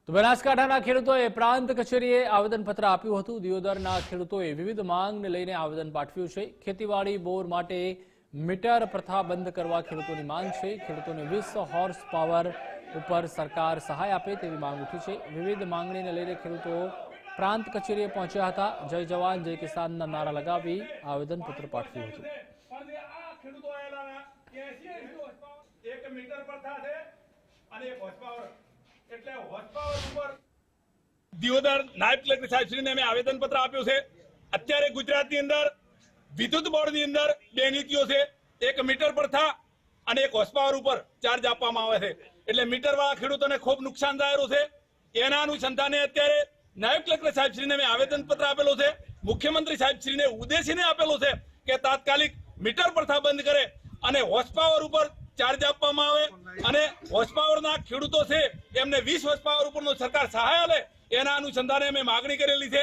તો બનાસકાંઠાના ખેડૂતોએ પ્રાંત કચેરીએ આવેદનપત્ર આપ્યું હતું। દિયોદરના ખેડૂતોએ વિવિધ માંગને લઈને આવેદન પાઠવ્યું છે। ખેતીવાડી બોર માટે મીટર પ્રથા બંધ કરવા ખેડૂતોની માંગ છે। ખેડૂતોને 20 હોર્સ પાવર ઉપર સરકાર સહાય આપે તેવી માંગ ઉઠી છે। વિવિધ માંગણીને લઈને ખેડૂતો પ્રાંત કચેરીએ પહોંચ્યા હતા। જય જવાન જય કિસાનના નારા લગાવી આવેદનપત્ર પાઠવ્યું હતું। દિયોદર નાયબ કલેક્ટર સાહેબશ્રીને અમે આવેદનપત્ર આપ્યું છે। અત્યારે ગુજરાતની અંદર વિદ્યુત બોર્ડની અંદર બે નીતિઓ છે, એક મીટર પ્રથા અને એક હોર્સ પાવર ઉપર ચાર્જ આપવામાં આવે છે, એટલે મીટર વાળા ખેડૂતોને ખૂબ નુકસાન થયેલું છે। એના અનુસંધાને અત્યારે નાયબ કલેક્ટર સાહેબશ્રીને અમે આવેદનપત્ર આપેલું છે। મુખ્યમંત્રી સાહેબશ્રીને ઉદ્દેશીને આપેલું છે કે તાત્કાલિક મીટર પ્રથા બંધ કરે અને હોર્સ પાવર ઉપર ચાર્જ આપવામાં આવે અને હોર્સ પાવરના ખેડૂતો છે એમને 20 હોર્સ પાવર ઉપરનો સરકાર સહાય આપે, એના અનુસંધાને અમે માગણી કરેલી છે।